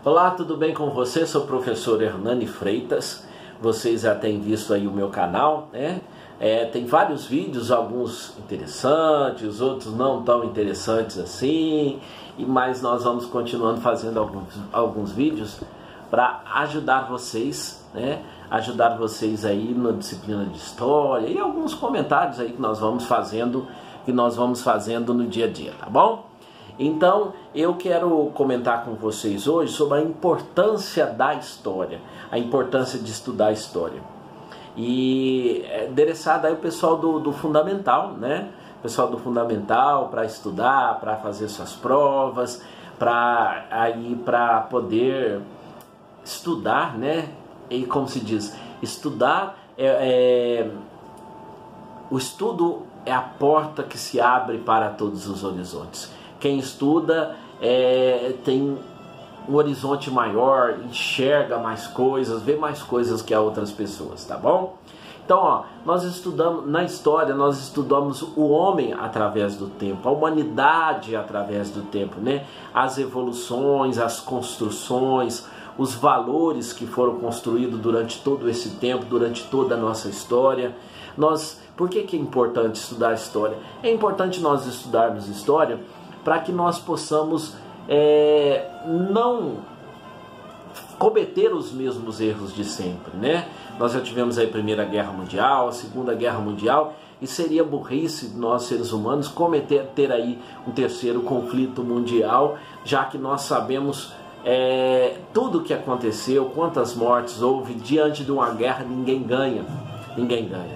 Olá, tudo bem com você? Sou o professor Hernani Freitas. Vocês já têm visto aí o meu canal, né? Tem vários vídeos, alguns interessantes, outros não tão interessantes assim, mas nós vamos continuando fazendo alguns vídeos para ajudar vocês, né? Ajudar vocês aí na disciplina de história e alguns comentários aí que nós vamos fazendo no dia a dia, tá bom? Então, eu quero comentar com vocês hoje sobre a importância da história, a importância de estudar a história. E endereçado aí o pessoal do Fundamental, né? O pessoal do Fundamental para estudar, para fazer suas provas, para poder estudar, né? E como se diz, estudar o estudo é a porta que se abre para todos os horizontes. Quem estuda tem um horizonte maior, enxerga mais coisas, vê mais coisas que as outras pessoas, tá bom? Então, ó, nós estudamos na história, nós estudamos o homem através do tempo, a humanidade através do tempo, né? As evoluções, as construções, os valores que foram construídos durante todo esse tempo, durante toda a nossa história. Por que é importante estudar história? É importante nós estudarmos história para que nós possamos não cometer os mesmos erros de sempre, né? Nós já tivemos aí a Primeira Guerra Mundial, a Segunda Guerra Mundial, e seria burrice nós seres humanos ter aí um terceiro conflito mundial, já que nós sabemos tudo o que aconteceu, quantas mortes houve diante de uma guerra. Ninguém ganha,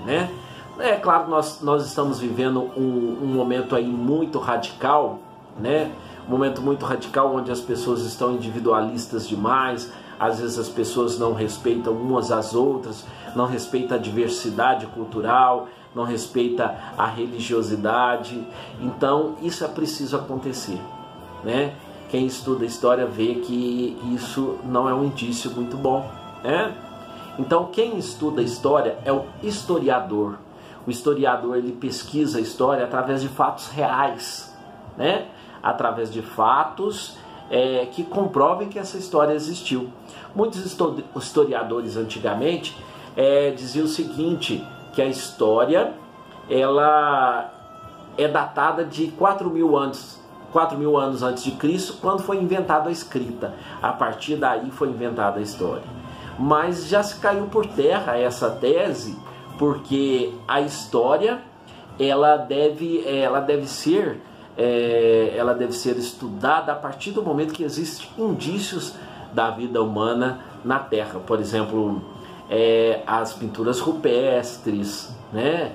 né? É claro que nós estamos vivendo um momento aí muito radical, né? Um momento muito radical onde as pessoas estão individualistas demais, às vezes as pessoas não respeitam umas às outras, não respeitam a diversidade cultural, não respeitam a religiosidade. Então isso é preciso acontecer, né? Quem estuda história vê que isso não é um indício muito bom, né? Então quem estuda história é o historiador. O historiador, ele pesquisa a história através de fatos reais, né? Através de fatos que comprovem que essa história existiu. Muitos historiadores antigamente diziam o seguinte, que a história ela é datada de 4.000 anos antes de Cristo, quando foi inventada a escrita. A partir daí foi inventada a história. Mas já se caiu por terra essa tese, porque a história ela deve ser estudada a partir do momento que existem indícios da vida humana na Terra. Por exemplo, as pinturas rupestres, né?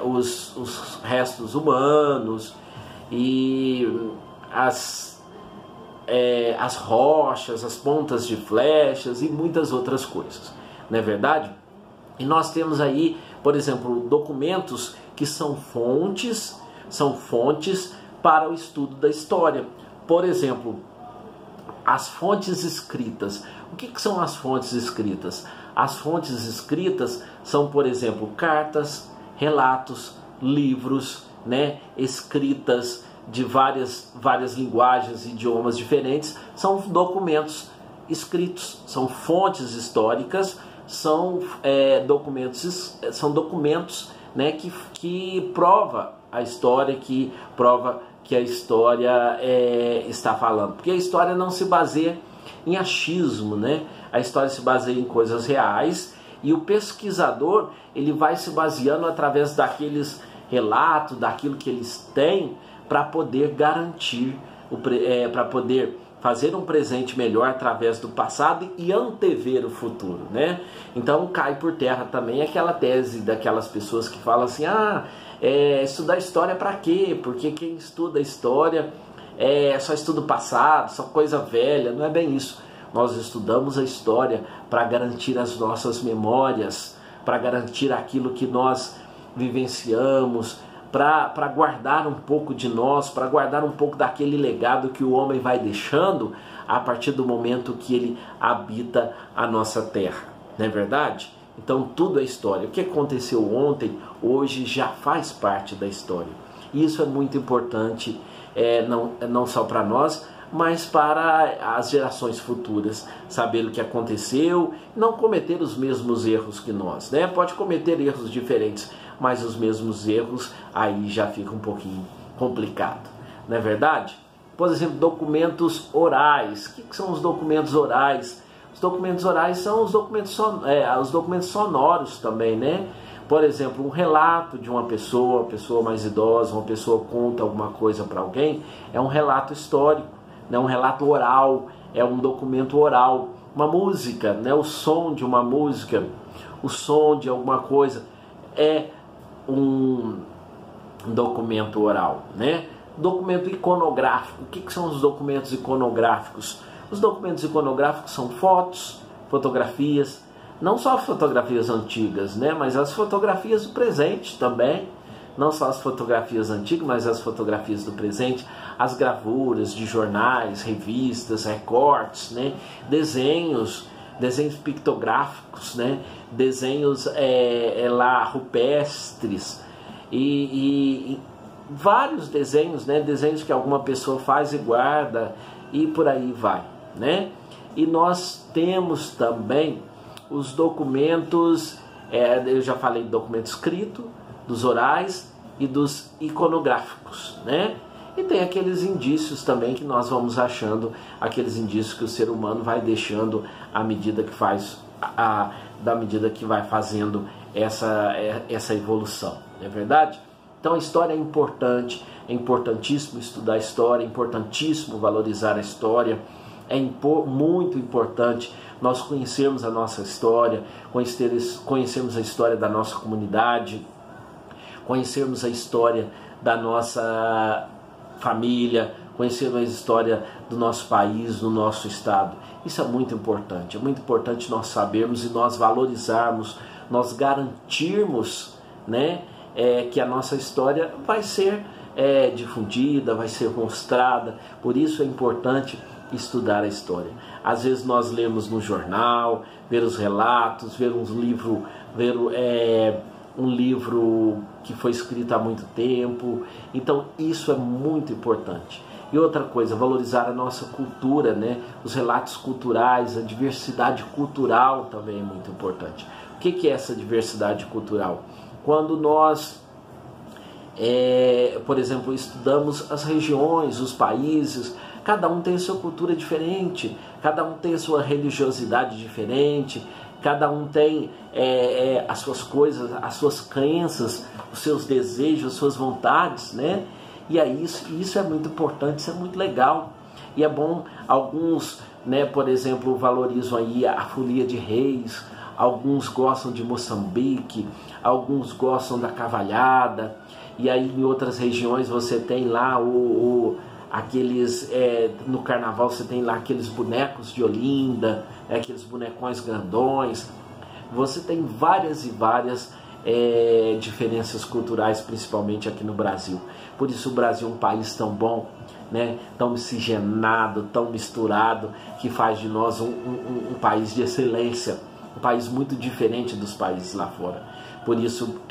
Os restos humanos e as rochas, as pontas de flechas e muitas outras coisas, não é verdade? E nós temos aí, por exemplo, documentos que são fontes para o estudo da história. Por exemplo, as fontes escritas. O que são as fontes escritas? As fontes escritas são, por exemplo, cartas, relatos, livros, né, escritas de várias linguagens e idiomas diferentes. São documentos escritos, são fontes históricas, são documentos, né, que prova a história, que prova que a história está falando. Porque a história não se baseia em achismo, né? A história se baseia em coisas reais, e o pesquisador ele vai se baseando através daqueles relatos, daquilo que eles têm, para poder garantir, para poder fazer um presente melhor através do passado e antever o futuro, né? Então cai por terra também aquela tese daquelas pessoas que falam assim, estudar história para quê? Porque quem estuda história só estuda o passado, só coisa velha. Não é bem isso. Nós estudamos a história para garantir as nossas memórias, para garantir aquilo que nós vivenciamos, para guardar um pouco de nós, para guardar um pouco daquele legado que o homem vai deixando a partir do momento que ele habita a nossa terra, não é verdade? Então tudo é história. O que aconteceu ontem, hoje já faz parte da história. E isso é muito importante, não só para nós, mas para as gerações futuras saber o que aconteceu, não cometer os mesmos erros que nós, né? Pode cometer erros diferentes, mas os mesmos erros aí já fica um pouquinho complicado, não é verdade? Por exemplo, documentos orais. O que são os documentos orais? Os documentos orais são os documentos sonoros também, né? Por exemplo, um relato de uma pessoa mais idosa, uma pessoa conta alguma coisa para alguém, é um relato histórico, né? Um relato oral, é um documento oral. Uma música, né? O som de uma música, o som de alguma coisa é um documento oral, né? Documento iconográfico. O que são os documentos iconográficos? Os documentos iconográficos são fotos, fotografias, não só fotografias antigas, né, mas as fotografias do presente também. Não só as fotografias antigas, mas as fotografias do presente, as gravuras de jornais, revistas, recortes, né, desenhos pictográficos, né, desenhos lá rupestres e vários desenhos, né, desenhos que alguma pessoa faz e guarda e por aí vai, né? E nós temos também os documentos, eu já falei do documento escrito, dos orais e dos iconográficos, né? E tem aqueles indícios também que nós vamos achando, aqueles indícios que o ser humano vai deixando à medida que vai fazendo essa evolução, não é verdade? Então a história é importante, é importantíssimo estudar a história, é importantíssimo valorizar a história, é muito importante nós conhecermos a nossa história, conhecermos a história da nossa comunidade, conhecermos a história da nossa família, conhecermos a história do nosso país, do nosso estado. Isso é muito importante nós sabermos e nós valorizarmos, nós garantirmos, né, que a nossa história vai ser difundida, vai ser mostrada. Por isso é importante estudar a história. Às vezes nós lemos no jornal, ver os relatos, ver um livro que foi escrito há muito tempo. Então isso é muito importante. E outra coisa, valorizar a nossa cultura, né? Os relatos culturais, a diversidade cultural também é muito importante. O que é essa diversidade cultural? Quando nós, por exemplo, estudamos as regiões, os países, cada um tem a sua cultura diferente, cada um tem a sua religiosidade diferente, cada um tem as suas coisas, as suas crenças, os seus desejos, as suas vontades, né? E aí isso é muito importante, isso é muito legal. E é bom, alguns, né, por exemplo, valorizam aí a folia de reis, alguns gostam de Moçambique, alguns gostam da cavalhada, e aí em outras regiões você tem lá no carnaval você tem lá aqueles bonecos de Olinda, aqueles bonecões grandões. Você tem várias e várias diferenças culturais, principalmente aqui no Brasil. Por isso o Brasil é um país tão bom, né? Tão miscigenado, tão misturado, que faz de nós um país de excelência, um país muito diferente dos países lá fora. Por isso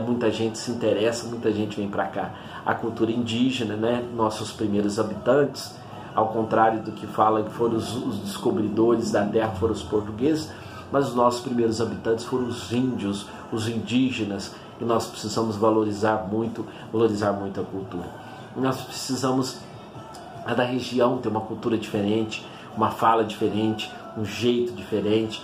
muita gente se interessa, muita gente vem para cá. A cultura indígena, né? Nossos primeiros habitantes, ao contrário do que fala que foram os descobridores da terra, foram os portugueses, mas os nossos primeiros habitantes foram os índios, os indígenas, e nós precisamos valorizar muito a cultura. Nós precisamos, cada região ter uma cultura diferente, uma fala diferente, um jeito diferente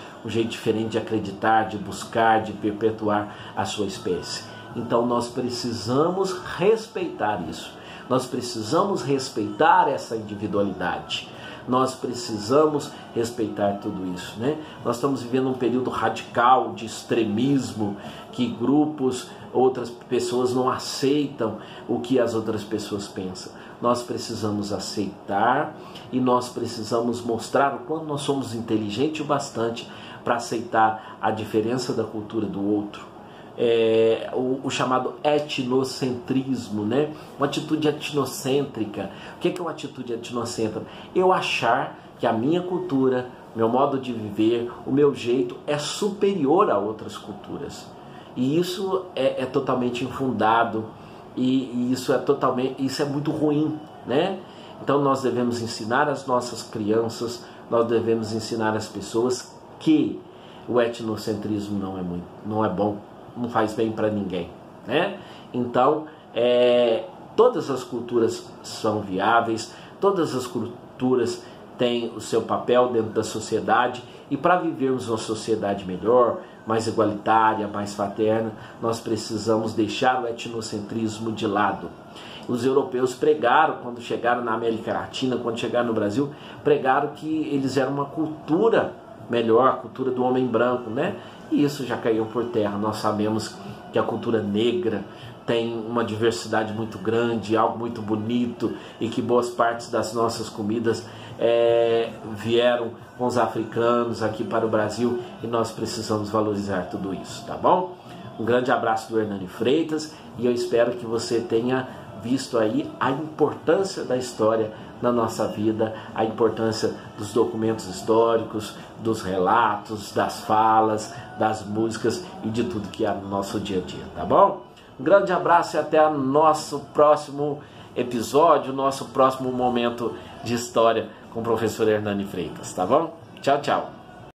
de acreditar, de buscar, de perpetuar a sua espécie. Então nós precisamos respeitar isso, nós precisamos respeitar essa individualidade, nós precisamos respeitar tudo isso, né? Nós estamos vivendo um período radical de extremismo, que grupos, outras pessoas não aceitam o que as outras pessoas pensam. Nós precisamos aceitar e nós precisamos mostrar o quanto nós somos inteligentes o bastante para aceitar a diferença da cultura do outro. O chamado etnocentrismo, né? Uma atitude etnocêntrica. O que é uma atitude etnocêntrica? Eu achar que a minha cultura, meu modo de viver, o meu jeito é superior a outras culturas. E isso é totalmente infundado, e isso é muito ruim, né? Então nós devemos ensinar as nossas crianças, nós devemos ensinar as pessoas que o etnocentrismo não é bom, não faz bem para ninguém, né? Então, todas as culturas são viáveis, todas as culturas têm o seu papel dentro da sociedade, e para vivermos uma sociedade melhor, mais igualitária, mais fraterna, nós precisamos deixar o etnocentrismo de lado. Os europeus pregaram, quando chegaram na América Latina, quando chegaram no Brasil, pregaram que eles eram uma cultura melhor, a cultura do homem branco, né? E isso já caiu por terra. Nós sabemos que a cultura negra tem uma diversidade muito grande, algo muito bonito, e que boas partes das nossas comidas vieram com os africanos aqui para o Brasil, e nós precisamos valorizar tudo isso, tá bom? Um grande abraço do Hernani Freitas, e eu espero que você tenha visto aí a importância da história na nossa vida, a importância dos documentos históricos, dos relatos, das falas, das músicas e de tudo que é no nosso dia a dia, tá bom? Um grande abraço e até o nosso próximo episódio, nosso próximo momento de história com o professor Hernani Freitas, tá bom? Tchau, tchau!